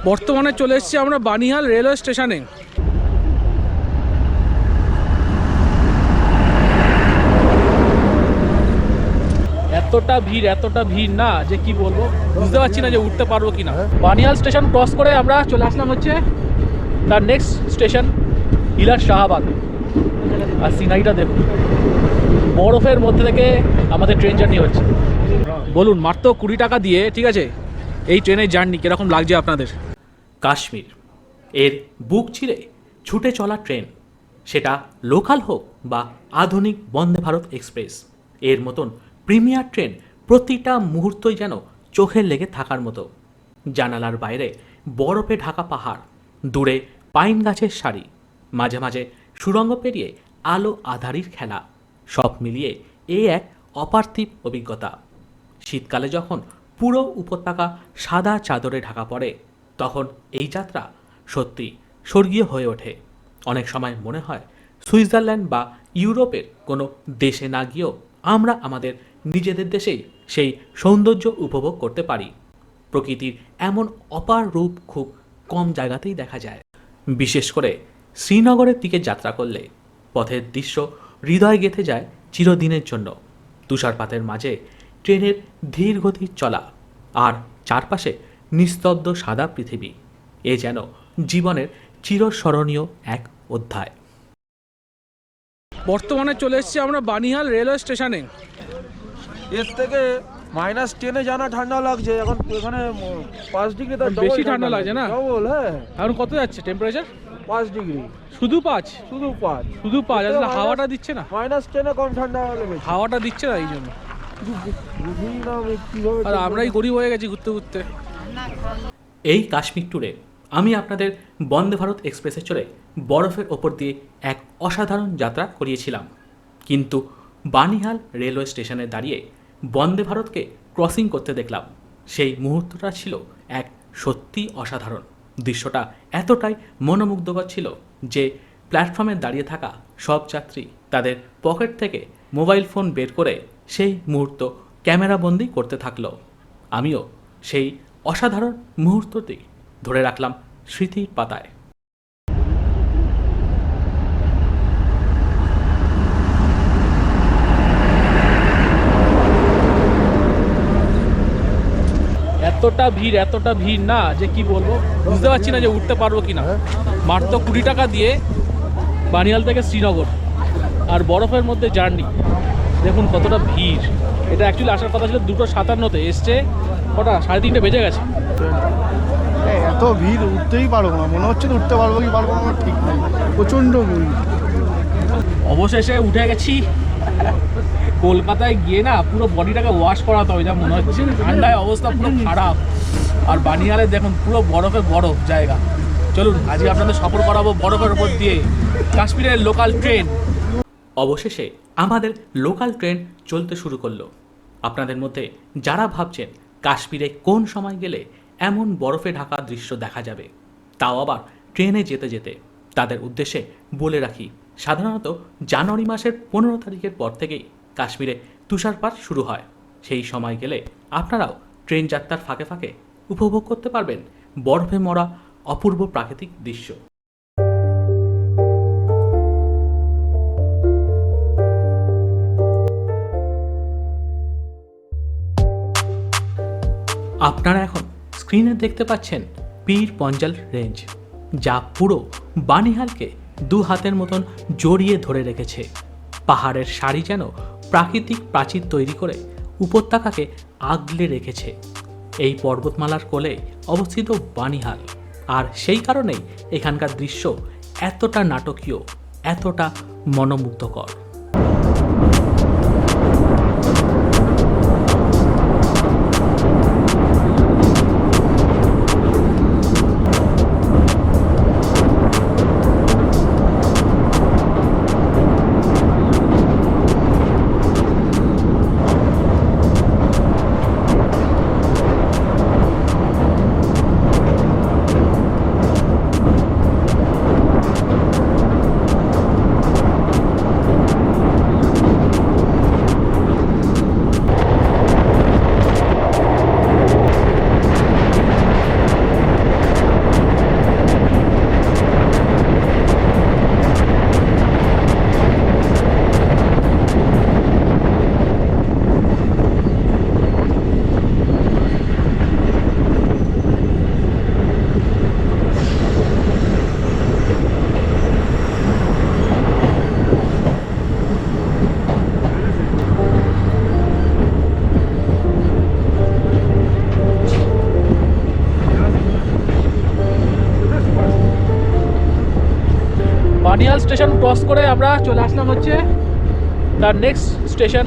বর্তমানে চলে এসেছি আমরা বানিহাল রেলওয়ে স্টেশনে। এতটা ভিড় না যে কি বলবো, বুঝতে পারছি না যে উঠতে পারবো কিনা। বানিহাল স্টেশন ক্রস করে আমরা চলে আসলাম হচ্ছে তার নেক্সট স্টেশন হিলার শাহবাগ। আর সিনারিটা দেখুন, বরফের মধ্যে থেকে আমাদের ট্রেন জার্নি হচ্ছে। বলুন, মাত্র 20 টাকা দিয়ে, ঠিক আছে, এই ট্রেনের জার্নি কীরকম লাগছে আপনাদের? কাশ্মীর এর বুক চিরে ছুটে চলা ট্রেন, সেটা লোকাল হোক বা আধুনিক বন্দে ভারত এক্সপ্রেস, এর মতন প্রিমিয়ার ট্রেন প্রতিটা মুহূর্তই যেন চোখের লেগে থাকার মতো। জানালার বাইরে বরফে ঢাকা পাহাড়, দূরে পাইন গাছের সারি, মাঝে মাঝে সুড়ঙ্গ পেরিয়ে আলো আধারির খেলা, সব মিলিয়ে এক অপার্থিব অভিজ্ঞতা। শীতকালে যখন পুরো উপত্যকা সাদা চাদরে ঢাকা পড়ে, তখন এই যাত্রা সত্যি স্বর্গীয় হয়ে ওঠে। অনেক সময় মনে হয় সুইজারল্যান্ড বা ইউরোপের কোনো দেশে না গিয়েও আমরা আমাদের নিজেদের দেশেই সেই সৌন্দর্য উপভোগ করতে পারি। প্রকৃতির এমন অপার রূপ খুব কম জায়গাতেই দেখা যায়। বিশেষ করে শ্রীনগরের দিকে যাত্রা করলে পথের দৃশ্য হৃদয় গেঁথে যায় চিরদিনের জন্য। তুষারপাতের মাঝে ট্রেনের ধীর গতির চলা, আর চারপাশে নিস্তব্ধ সাদা পৃথিবী, এ যেন জীবনের চিরস্মরণীয় এক অধ্যায়। বর্তমানে চলে এসেছি আমরা বানিহাল রেলওয়ে স্টেশনে। এর থেকে -10-এ জানা ঠান্ডা লাগছে, এখন এখানে 5 ডিগ্রি, তার বেশি ঠান্ডা লাগছে না? ডবল। হ্যাঁ, এখন কত যাচ্ছে টেম্পারেচার? 5 ডিগ্রি। শুধু 5? শুধু 5। শুধু 5? আসলে হাওয়াটা দিচ্ছে না, -10-এ কম ঠান্ডা লেগেছে, হাওয়াটা দিচ্ছে না, এই জন্য। বুঝি না কিভাবে। আর আমরাই গরিব হয়ে গেছি ঘুরতে ঘুরতে। এই কাশ্মীর ট্যুরে আমি আপনাদের বন্দে ভারত এক্সপ্রেসে চড়ে বরফের ওপর দিয়ে এক অসাধারণ যাত্রা করিয়েছিলাম। কিন্তু বানিহাল রেলওয়ে স্টেশনে দাঁড়িয়ে বন্দে ভারতকে ক্রসিং করতে দেখলাম। সেই মুহূর্তটা ছিল এক সত্যি অসাধারণ। দৃশ্যটা এতটাই মনোমুগ্ধকর ছিল যে প্ল্যাটফর্মে দাঁড়িয়ে থাকা সব যাত্রী তাদের পকেট থেকে মোবাইল ফোন বের করে সেই মুহূর্ত ক্যামেরাবন্দি করতে থাকলো। আমিও সেই অসাধারণ মুহূর্তটি ধরে রাখলাম স্মৃতির পাতায়। এতটা ভিড় না যে কি বলবো, বুঝতে পারছি না যে উঠতে পারবো কিনা। মাত্র 20 টাকা দিয়ে বানিহাল থেকে শ্রীনগর, আর বরফের মধ্যে জার্নি, দেখুন কতটা ভিড়। এটা অ্যাকচুয়ালি আসার কথা ছিল 2:57-তে, এসছে কটা, 3:30 বেজে গেছে। এত ভিড়, উঠতেই পারবো না, মনে হচ্ছে উঠতে পারবো কি পারবো না ঠিক নেই, প্রচণ্ড ভিড়। অবশেষে উঠে গেছি। কলকাতায় গিয়ে না পুরো বডিটাকে ওয়াশ করাতে হবে যা মনে হচ্ছে, ঠান্ডায় অবস্থা পুরো খারাপ। আর বানিহালে দেখুন পুরো বরফ জায়গা। চলুন আজকে আপনাদের সফর করাবো বরফের উপর দিয়ে কাশ্মীরের লোকাল ট্রেন। অবশেষে আমাদের লোকাল ট্রেন চলতে শুরু করলো। আপনাদের মধ্যে যারা ভাবছেন কাশ্মীরে কোন সময় গেলে এমন বরফে ঢাকা দৃশ্য দেখা যাবে, তাও আবার ট্রেনে যেতে যেতে, তাদের উদ্দেশ্যে বলে রাখি, সাধারণত জানুয়ারি মাসের 15 তারিখের পর থেকেই কাশ্মীরে তুষারপাত শুরু হয়। সেই সময় গেলে আপনারাও ট্রেন যাত্রার ফাঁকে ফাঁকে উপভোগ করতে পারবেন বরফে মরা অপূর্ব প্রাকৃতিক দৃশ্য। আপনারা এখন স্ক্রিনে দেখতে পাচ্ছেন পীর পঞ্জাল রেঞ্জ, যা পুরো বানিহালকে 2 হাতের মতন জড়িয়ে ধরে রেখেছে। পাহাড়ের সারি যেন প্রাকৃতিক প্রাচীর তৈরি করে উপত্যকাকে আগলে রেখেছে। এই পর্বতমালার কোলে অবস্থিত বানিহাল, আর সেই কারণেই এখানকার দৃশ্য এতটা নাটকীয়, এতটা মনোমুগ্ধকর। বানিয়াল স্টেশন ক্রস করে আমরা চলে আসলাম হচ্ছে তার নেক্সট স্টেশন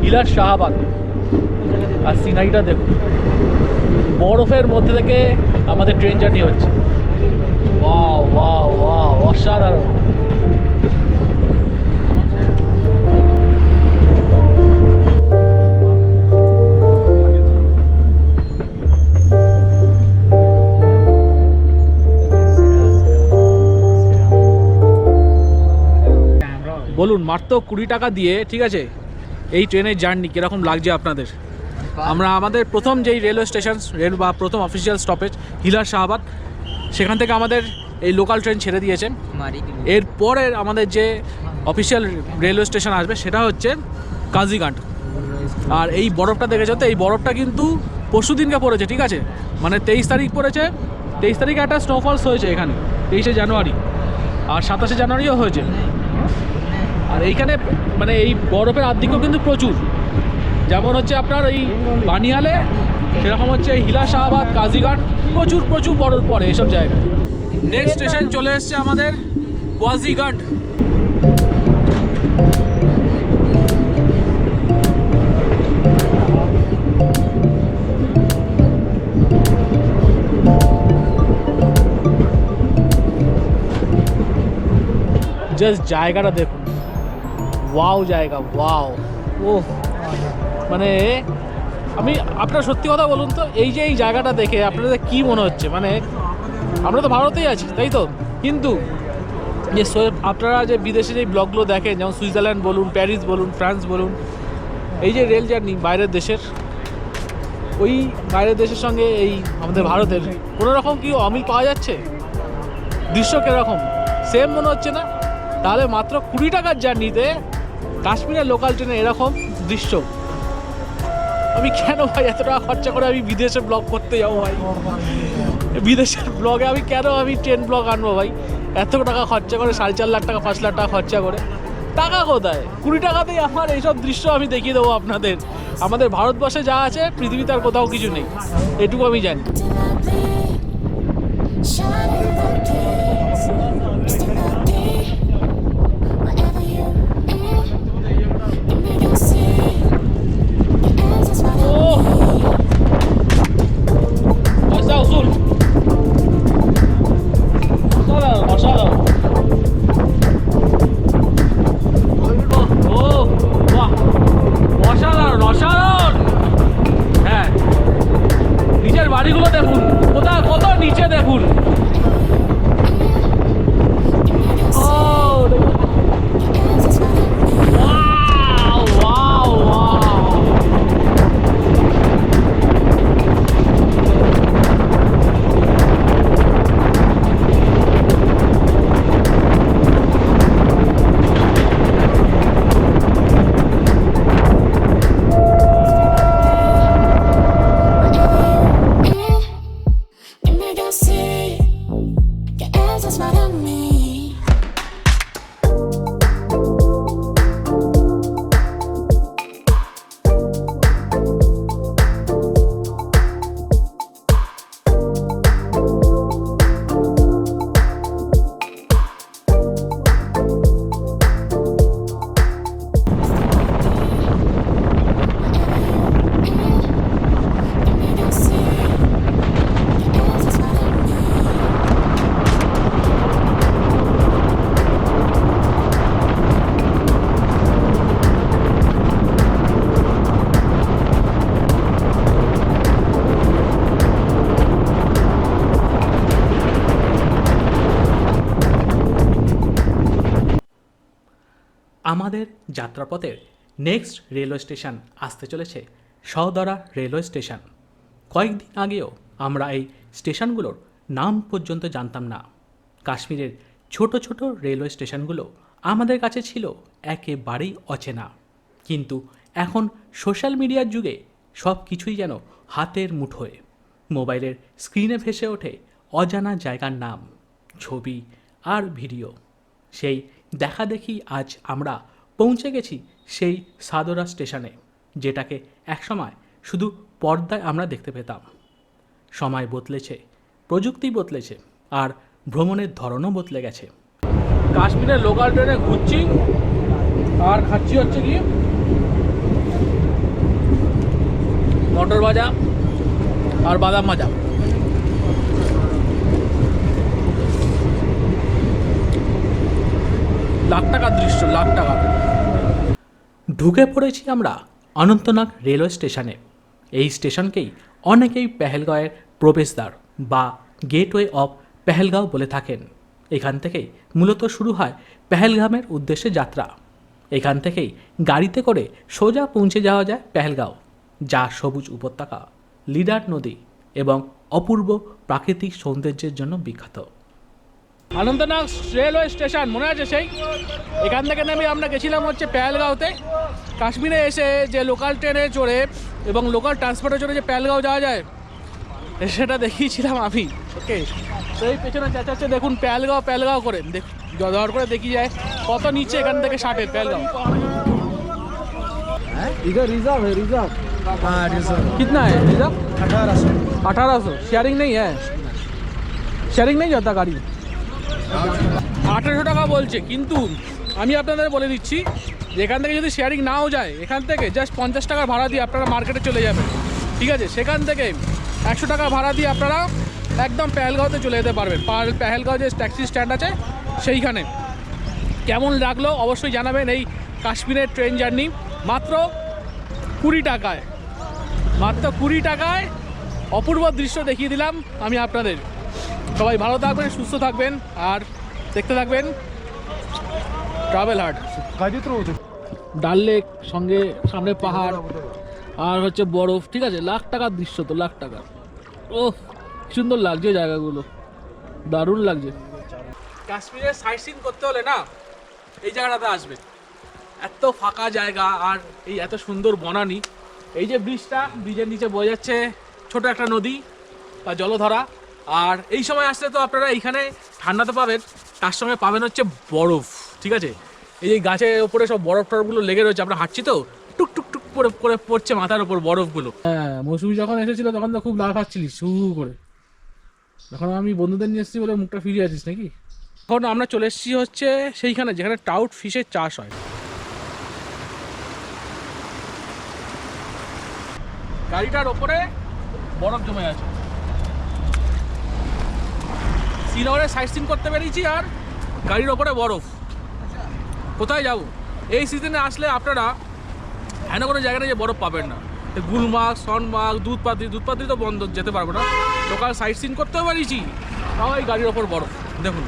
হিলার শাহবাগ। আর সিনারিটা দেখুন, বরফের মধ্যে থেকে আমাদের ট্রেন জার্নি হচ্ছে। ওয়াও ওয়াও ওয়াও, অসাধারণ। বলুন, মাত্র 20 টাকা দিয়ে, ঠিক আছে, এই ট্রেনের জার্নি কীরকম লাগছে আপনাদের? আমরা আমাদের প্রথম যেই রেলওয়ে স্টেশন বা প্রথম অফিসিয়াল স্টপেজ হিলার শাহবাগ, সেখান থেকে আমাদের এই লোকাল ট্রেন ছেড়ে দিয়েছে। এরপরের আমাদের যে অফিসিয়াল রেলওয়ে স্টেশন আসবে সেটা হচ্ছে কাজিঘাট। আর এই বরফটা দেখেছো তো, এই বরফটা কিন্তু পরশু দিনকে পড়েছে, ঠিক আছে, মানে 23 তারিখ পড়েছে। 23 তারিখে একটা স্নোফলস হয়েছে এখানে, 23শে জানুয়ারি, আর 27শে জানুয়ারিও হয়েছে। আর এইখানে মানে এই বরফের আর্দ্রিকও কিন্তু প্রচুর, যেমন হচ্ছে আপনার এই বানিয়ালে, সেরকম হচ্ছে হিলা শাহবাগ, কাজিঘাট, প্রচুর প্রচুর বরফ পড়ে এইসব জায়গায়। নেক্সট স্টেশন চলে এসছে আমাদের কোয়াজিঘাট। জাস্ট জায়গাটা দেখুন, ওয়াও জায়গা, ওয়াও। ও মানে আমি আপনার সত্যি কথা বলুন তো, এই যে এই জায়গাটা দেখে আপনাদের কি মনে হচ্ছে? মানে আমরা তো ভারতেই আছি, তাই তো, কিন্তু যে আপনারা যে বিদেশে যে ব্লগগুলো দেখেন, যেমন সুইজারল্যান্ড বলুন, প্যারিস বলুন, ফ্রান্স বলুন, এই যে রেল জার্নি বাইরের দেশের, ওই বাইরের দেশের সঙ্গে এই আমাদের ভারতের কোনো রকম কি অমিল পাওয়া যাচ্ছে? দৃশ্য কীরকম, সেম মনে হচ্ছে না? তাহলে মাত্র 20 টাকার জার্নিতে কাশ্মীরের লোকাল ট্রেনে এরকম দৃশ্য, আমি কেন ভাই এত টাকা খরচা করে আমি বিদেশে ব্লগ করতে যাবো ভাই? বিদেশের ব্লগে আমি কেন ট্রেন ব্লগ আনবো ভাই? এত টাকা খরচা করে, 4.5 লাখ টাকা 5 লাখ টাকা খরচা করে, টাকা কোথায়? 20 টাকাতেই আমার এইসব দৃশ্য আমি দেখিয়ে দেবো আপনাদের। আমাদের ভারতবর্ষে যা আছে পৃথিবীতে আর কোথাও কিছু নেই, এটুকু আমি জানি। বাড়িগুলো দেখুন, কোথায় কত নিচে দেখুন। আমাদের যাত্রাপথের নেক্সট রেলওয়ে স্টেশন আসতে চলেছে সওদারা রেলওয়ে স্টেশন। কয়েকদিন আগেও আমরা এই স্টেশনগুলোর নাম পর্যন্ত জানতাম না। কাশ্মীরের ছোট ছোট রেলওয়ে স্টেশনগুলো আমাদের কাছে ছিল একেবারেই অচেনা, কিন্তু এখন সোশ্যাল মিডিয়ার যুগে সব কিছুই যেন হাতের মুঠোয়। মোবাইলের স্ক্রিনে ভেসে ওঠে অজানা জায়গার নাম, ছবি আর ভিডিও। সেই দেখা দেখি আজ আমরা পৌঁছে গেছি সেই সাদরা স্টেশনে, যেটাকে একসময় শুধু পর্দায় আমরা দেখতে পেতাম। সময় বদলেছে, প্রযুক্তি বদলেছে, আর ভ্রমণের ধরনও বদলে গেছে। কাশ্মীরের লোকাল ট্রেনে ঘুরছি আর খাচ্ছি হচ্ছে কি মটর ভাজা আর বাদাম ভাজা। লাখ টাকার দৃশ্য, লাখ টাকা। ঢুকে পড়েছি আমরা অনন্তনাগ রেলওয়ে স্টেশনে। এই স্টেশনকেই অনেকেই পেহেলগাঁওয়ের প্রবেশদ্বার বা গেটওয়ে অফ পেহেলগাঁও বলে থাকেন। এখান থেকেই মূলত শুরু হয় পেহেলগামের উদ্দেশ্যে যাত্রা। এখান থেকেই গাড়িতে করে সোজা পৌঁছে যাওয়া যায় পেহেলগাঁও, যা সবুজ উপত্যকা, লিডার নদী এবং অপূর্ব প্রাকৃতিক সৌন্দর্যের জন্য বিখ্যাত। অনন্তনাগ রেলওয়ে স্টেশন মনে আছে সেই? এখান থেকে নেমে আমরা গেছিলাম হচ্ছে পেহেলগাঁওতে। কাশ্মীরে এসে যে লোকাল ট্রেনে চড়ে এবং লোকাল ট্রান্সপোর্টে চড়ে যে পেহেলগাঁও যাওয়া যায় সেটা দেখিয়েছিলাম আমি। ওকে, সেই পেছনে চেঁচাচ্ছে দেখুন পেহেলগাঁও পেহেলগাঁও করে, দর করে দেখি যায় কত নিচে এখান থেকে 60 পেহেলগাঁও। इधर रिजर्व है, रिजर्व। हाँ रिजर्व। कितना है रिजर्व? 1800। 1800। शेयरिंग नहीं है? शेयरिंग नहीं जाता गाड़ी? 1800 টাকা বলছে, কিন্তু আমি আপনাদের বলে দিচ্ছি যে এখান থেকে যদি শেয়ারিং নাও যায়, এখান থেকে জাস্ট 50 টাকার ভাড়া দিয়ে আপনারা মার্কেটে চলে যাবেন, ঠিক আছে? সেখান থেকে 100 টাকা ভাড়া দিয়ে আপনারা একদম পেহেলগাঁওতে চলে যেতে পারবেন। পেহেলগাঁও যে ট্যাক্সি স্ট্যান্ড আছে সেইখানে। কেমন লাগলো অবশ্যই জানাবেন এই কাশ্মীরের ট্রেন জার্নি। মাত্র 20 টাকায়, মাত্র 20 টাকায় অপূর্ব দৃশ্য দেখিয়ে দিলাম আমি আপনাদের। সবাই ভালো থাকবেন, সুস্থ থাকবেন আর দেখতে থাকবেন ট্রাভেল হার্ট। ডাল লেক, সঙ্গে সামনে পাহাড় আর হচ্ছে বরফ, ঠিক আছে? লাখ টাকার দৃশ্য তো, লাখ টাকা। ও সুন্দর লাগছে জায়গাগুলো, দারুণ লাগছে। কাশ্মীরে সাইট সিন করতে হলে না এই জায়গাটাতে আসবে। এত ফাঁকা জায়গা আর এই এত সুন্দর বনানী। এই যে ব্রিজটা, ব্রিজের নিচে বয়ে যাচ্ছে ছোট একটা নদী বা জলধারা। আর এই সময় আসলে তো আপনারা এইখানে ঠান্ডাতে পাবেন, তার সঙ্গে পাবেন হচ্ছে বরফ, ঠিক আছে? এই যে গাছের ওপরে সব বরফ টরফগুলো লেগে রয়েছে, আমরা হাঁটছি তো টুক টুক টুক করে পড়ছে মাথার ওপর বরফগুলো। হ্যাঁ, মৌসুমি যখন এসেছিল তখন তো খুব লাভ খাচ্ছিলিস শু করে। এখন আমি বন্ধুদের নিয়ে এসেছি বলে মুখটা ফিরিয়ে আছিস নাকি? এখন আমরা চলে এসেছি হচ্ছে সেইখানে যেখানে ট্রাউট ফিশের চাষ হয়। গাড়িটার ওপরে বরফ জমে আছে। শ্রীনগরে সাইট সিন করতে পেরেছি আর গাড়ির ওপরে বরফ। কোথায় যাব? এই সিজনে আসলে আপনারা এমন কোনো জায়গায় যে বরফ পাবেন না। গুলমার্গ, সোনমার্গ, দুধপাত্রি তো বন্ধ, যেতে পারবো না। লোকাল সাইট সিন করতেও পারিছি, তাও এই গাড়ির ওপর বরফ দেখুন।